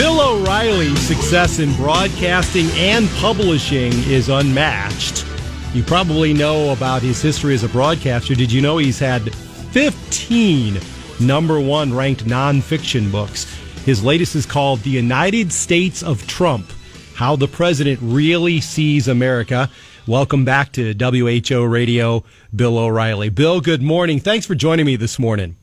Bill O'Reilly's success in broadcasting and publishing is unmatched. You probably know about his history as a broadcaster. Did you know he's had 15 number one ranked nonfiction books? His latest is called The United States of Trump, How the President Really Sees America. Welcome back to WHO Radio, Bill O'Reilly. Bill, good morning. Thanks for joining me this morning.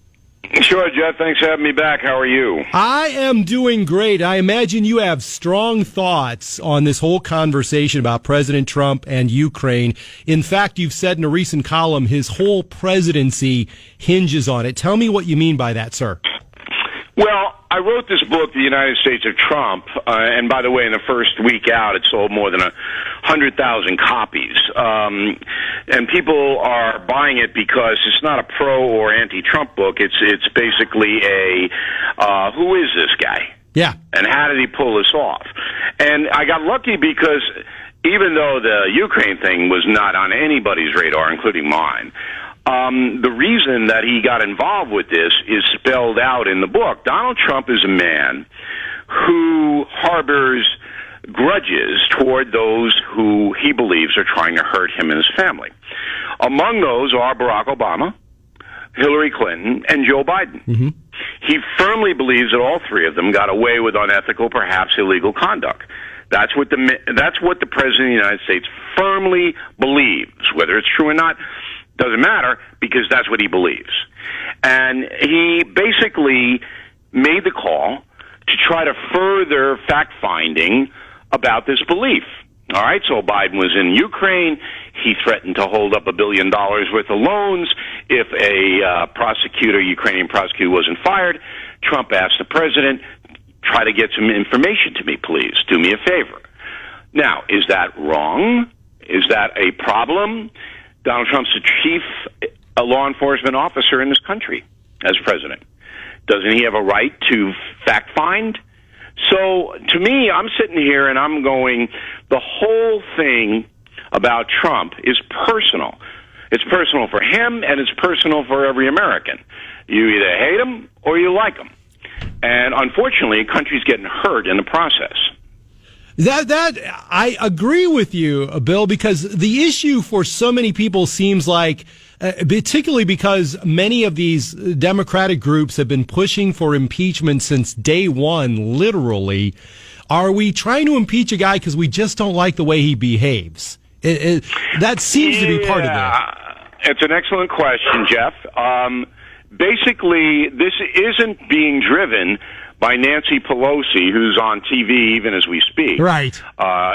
Sure, Jeff. Thanks for having me back. How are you? I am doing great. I imagine you have strong thoughts on this whole conversation about President Trump and Ukraine. In fact, you've said in a recent column his whole presidency hinges on it. Tell me what you mean by that, sir. Well, I wrote this book, The United States of Trump, and by the way, in the first week out, it sold more than 100,000 copies. And people are buying it because it's not a pro or anti-Trump book. It's basically a who is this guy? Yeah. And how did he pull this off? And I got lucky because even though the Ukraine thing was not on anybody's radar, including mine, the reason that he got involved with this is spelled out in the book. Donald Trump is a man who harbors grudges toward those who he believes are trying to hurt him and his family. Among those are Barack Obama, Hillary Clinton, and Joe Biden. Mm-hmm. He firmly believes that all three of them got away with unethical, perhaps illegal conduct. That's what the President of the United States firmly believes. Whether it's true or not doesn't matter, because that's what he believes. And he basically made the call to try to further fact-finding about this belief. All right, so Biden was in Ukraine. He threatened to hold up $1 billion worth of loans if a Ukrainian prosecutor wasn't fired. Trump asked the president, try to get some information to me, please. Do me a favor. Now, is that wrong? Is that a problem? Donald Trump's the chief law enforcement officer in this country as president. Doesn't he have a right to fact-find? So, to me, I'm sitting here and I'm going, the whole thing about Trump is personal. It's personal for him, and it's personal for every American. You either hate him or you like him. And unfortunately, a country's getting hurt in the process. That I agree with you, Bill, because the issue for so many people seems like, particularly because many of these Democratic groups have been pushing for impeachment since day one, literally. Are we trying to impeach a guy because we just don't like the way he behaves? That seems to be part of it. It's an excellent question, Jeff. Basically, this isn't being driven by Nancy Pelosi, who's on TV even as we speak. Right.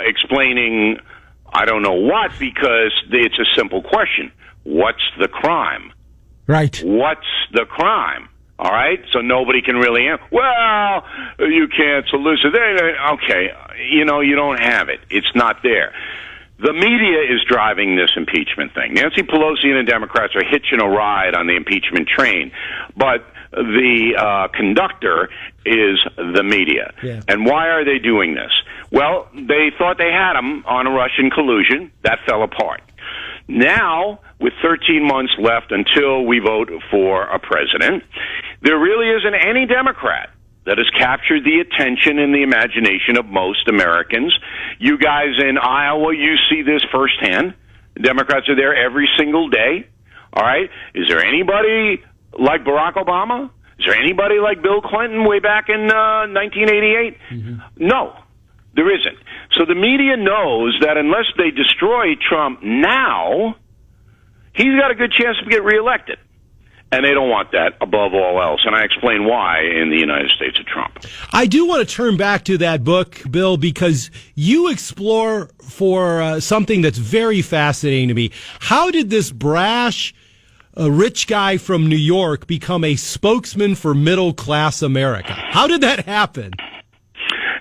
Explaining I don't know what, because it's a simple question. What's the crime? Right. What's the crime? All right? So nobody can really answer. Well, you can't solicit. Okay. You don't have it. It's not there. The media is driving this impeachment thing. Nancy Pelosi and the Democrats are hitching a ride on the impeachment train, but the conductor is the media. Yeah. And why are they doing this? Well, they thought they had him on a Russian collusion. That fell apart. Now, with 13 months left until we vote for a president, there really isn't any Democrat that has captured the attention and the imagination of most Americans. You guys in Iowa, you see this firsthand. Democrats are there every single day. All right? Is there anybody like Barack Obama? Is there anybody like Bill Clinton way back in 1988? Mm-hmm. No, there isn't. So the media knows that unless they destroy Trump now, he's got a good chance to get reelected. And they don't want that above all else. And I explain why in The United States of Trump. I do want to turn back to that book, Bill, because you explore for something that's very fascinating to me. How did this brash, rich guy from New York become a spokesman for middle-class America? How did that happen?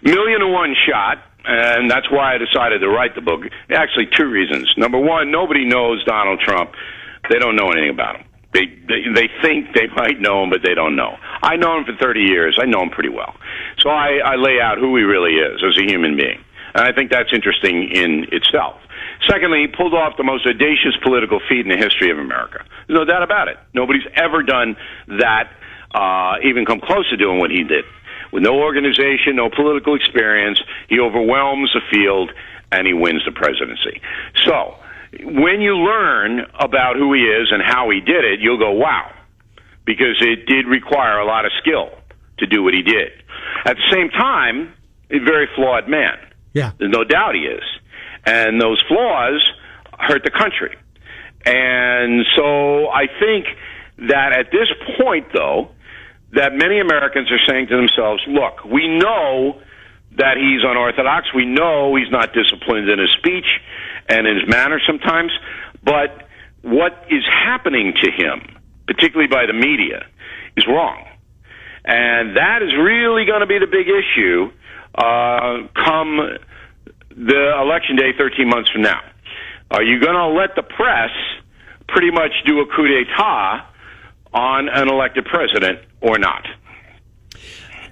1,000,001 shot. And that's why I decided to write the book. Actually, two reasons. Number one, nobody knows Donald Trump. They don't know anything about him. They think they might know him, but they don't know. I know him for 30 years. I know him pretty well. So I lay out who he really is as a human being. And I think that's interesting in itself. Secondly, he pulled off the most audacious political feat in the history of America. There's no doubt about it. Nobody's ever done that, even come close to doing what he did. with no organization, no political experience. He overwhelms the field, and he wins the presidency. So when you learn about who he is and how he did it, you'll go, wow, because it did require a lot of skill to do what he did. At the same time, a very flawed man. Yeah. There's no doubt he is. And those flaws hurt the country. And so I think that at this point, though, that many Americans are saying to themselves, look, we know that he's unorthodox. We know he's not disciplined in his speech and in his manner sometimes. But what is happening to him, particularly by the media, is wrong. And that is really going to be the big issue come the election day 13 months from now. Are you going to let the press pretty much do a coup d'etat on an elected president or not?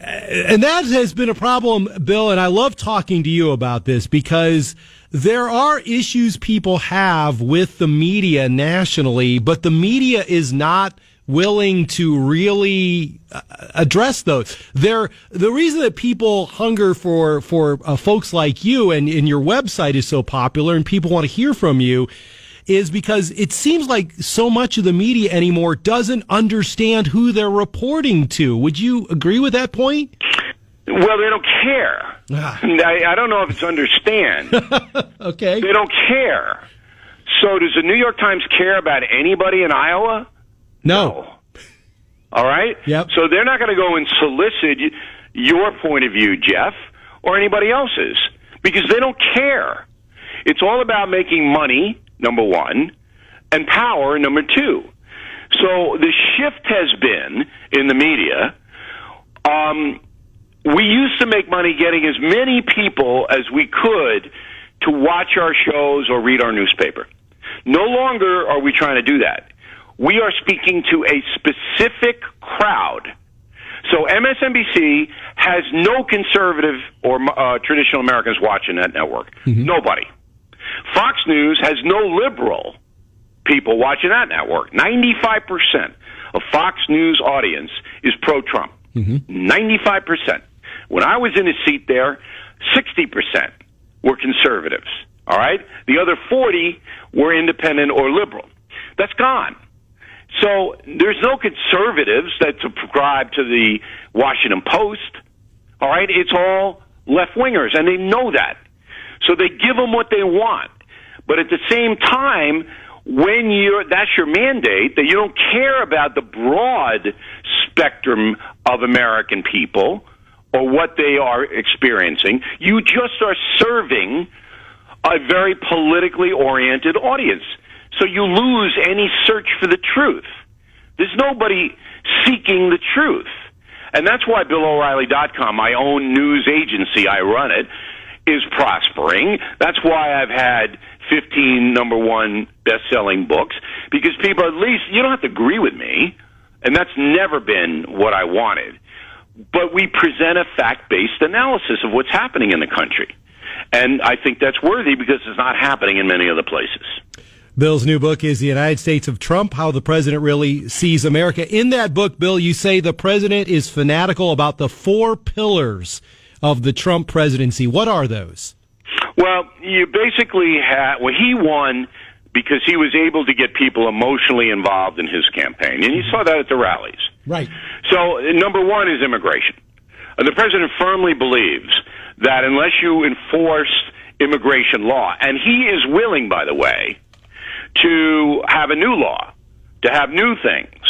And that has been a problem, Bill, and I love talking to you about this because there are issues people have with the media nationally, but the media is not willing to really address those. The reason that people hunger for folks like you and your website is so popular and people want to hear from you is because it seems like so much of the media anymore doesn't understand who they're reporting to. Would you agree with that point? Well, they don't care. I don't know if it's understand. Okay. They don't care. So does the New York Times care about anybody in Iowa? No. All right? Yep. So they're not going to go and solicit your point of view, Jeff, or anybody else's, because they don't care. It's all about making money, number one, and power, number two. So the shift has been in the media. We used to make money getting as many people as we could to watch our shows or read our newspaper. No longer are we trying to do that. We are speaking to a specific crowd. So MSNBC has no conservative or traditional Americans watching that network. Mm-hmm. Nobody. Fox News has no liberal people watching that network. 95% of Fox News audience is pro-Trump. Mm-hmm. 95%. When I was in a seat there, 60% were conservatives. All right? The other 40 were independent or liberal. That's gone. So there's no conservatives that subscribe to the Washington Post. All right? It's all left-wingers, and they know that. So they give them what they want. But at the same time, when that's your mandate, that you don't care about the broad spectrum of American people or what they are experiencing, you just are serving a very politically oriented audience. So you lose any search for the truth. There's nobody seeking the truth. And that's why BillO'Reilly.com, my own news agency, I run it, is prospering. That's why I've had 15 number one best-selling books, because people, at least, you don't have to agree with me, and that's never been what I wanted. But we present a fact-based analysis of what's happening in the country. And I think that's worthy because it's not happening in many other places. Bill's new book is The United States of Trump, How the President Really Sees America. In that book, Bill, you say the president is fanatical about the 4 pillars of the Trump presidency. What are those? Well, you basically he won because he was able to get people emotionally involved in his campaign. And you saw that at the rallies. Right. So number one is immigration. The president firmly believes that unless you enforce immigration law, and he is willing, by the way, to have a new law, to have new things,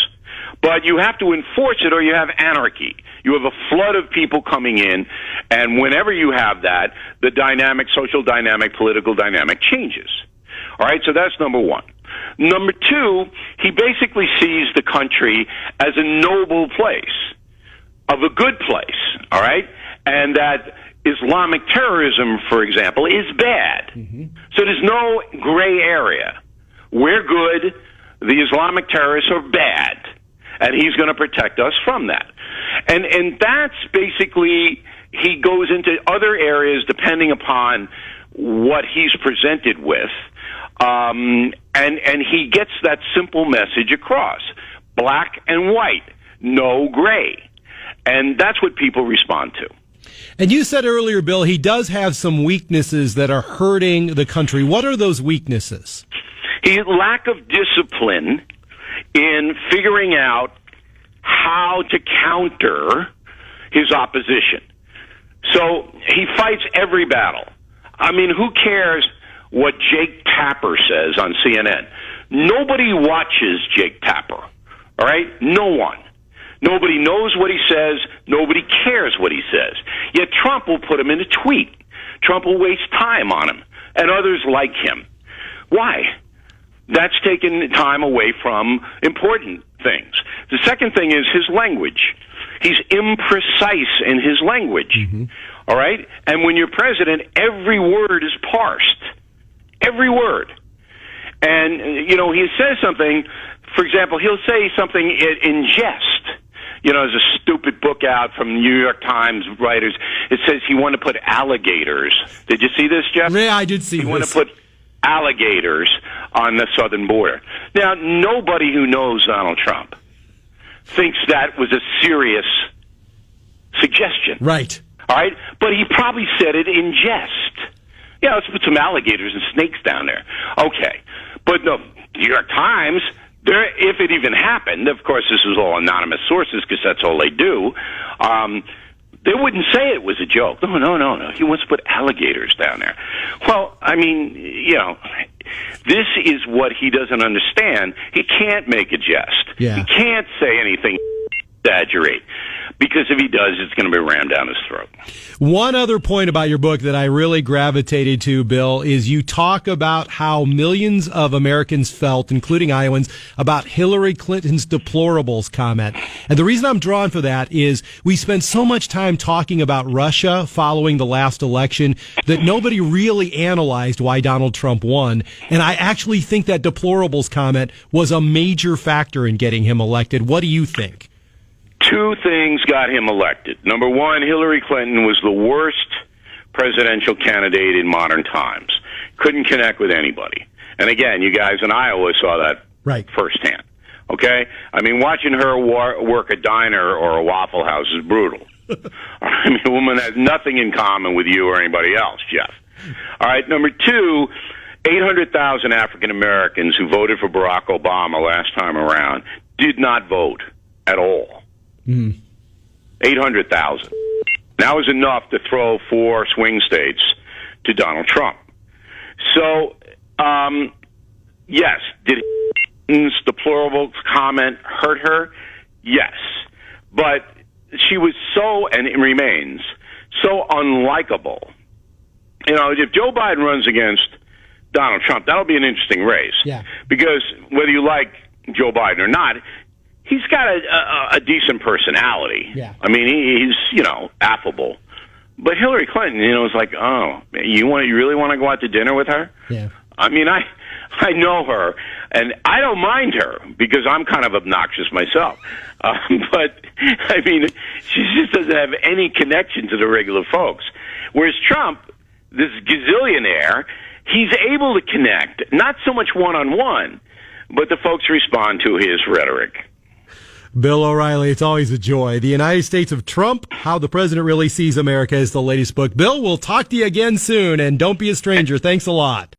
but you have to enforce it or you have anarchy. You have a flood of people coming in, and whenever you have that, the dynamic, social dynamic, political dynamic changes. All right, so that's number one. Number two, he basically sees the country as a noble place, of a good place, all right? And that Islamic terrorism, for example, is bad. Mm-hmm. So there's no gray area. We're good, the Islamic terrorists are bad, and he's going to protect us from that. And that's basically, he goes into other areas depending upon what he's presented with, and he gets that simple message across. Black and white, no gray. And that's what people respond to. And you said earlier, Bill, he does have some weaknesses that are hurting the country. What are those weaknesses? His lack of discipline in figuring out how to counter his opposition. So he fights every battle. I mean, who cares what Jake Tapper says on CNN? Nobody watches Jake Tapper, all right? No one. Nobody knows what he says. Nobody cares what he says. Yet Trump will put him in a tweet. Trump will waste time on him, and others like him. Why? That's taken time away from important things. The second thing is his language. He's imprecise in his language, all right? And when you're president, every word is parsed. Every word. And, you know, he says something, for example, he'll say something in jest. You know, there's a stupid book out from New York Times writers. It says he wanted to put alligators. Did you see this, Jeff? Yeah, I did see this. He wanted to put alligators on the southern border. Now, nobody who knows Donald Trump thinks that was a serious suggestion. Right. All right? But he probably said it in jest. Yeah, let's put some alligators and snakes down there. Okay. But no, New York Times, if it even happened, of course this is all anonymous sources because that's all they do, they wouldn't say it was a joke. No. He wants to put alligators down there. Well, I mean, you know, this is what he doesn't understand. He can't make a jest. Yeah. He can't say anything, exaggerate. Because if he does, it's going to be rammed down his throat. One other point about your book that I really gravitated to, Bill, is you talk about how millions of Americans felt, including Iowans, about Hillary Clinton's deplorables comment. And the reason I'm drawn for that is we spent so much time talking about Russia following the last election that nobody really analyzed why Donald Trump won. And I actually think that deplorables comment was a major factor in getting him elected. What do you think? Two things got him elected. Number one, Hillary Clinton was the worst presidential candidate in modern times. Couldn't connect with anybody. And again, you guys in Iowa saw that firsthand. Okay? I mean, watching her work a diner or a Waffle House is brutal. I mean, a woman has nothing in common with you or anybody else, Jeff. All right, number two, 800,000 African Americans who voted for Barack Obama last time around did not vote at all. 800,000. That was enough to throw 4 swing states to Donald Trump. So, yes, did his deplorable comment hurt her? Yes. But she was so, and it remains, so unlikable. You know, if Joe Biden runs against Donald Trump, that'll be an interesting race. Yeah. Because whether you like Joe Biden or not, he's got a decent personality. Yeah. I mean, he's, you know, affable. But Hillary Clinton, you know, is like, oh, you really want to go out to dinner with her? Yeah. I mean, I know her, and I don't mind her because I'm kind of obnoxious myself. But, I mean, she just doesn't have any connection to the regular folks. Whereas Trump, this gazillionaire, he's able to connect, not so much one-on-one, but the folks respond to his rhetoric. Bill O'Reilly, it's always a joy. The United States of Trump, How the President Really Sees America is the latest book. Bill, we'll talk to you again soon, and don't be a stranger. Thanks a lot.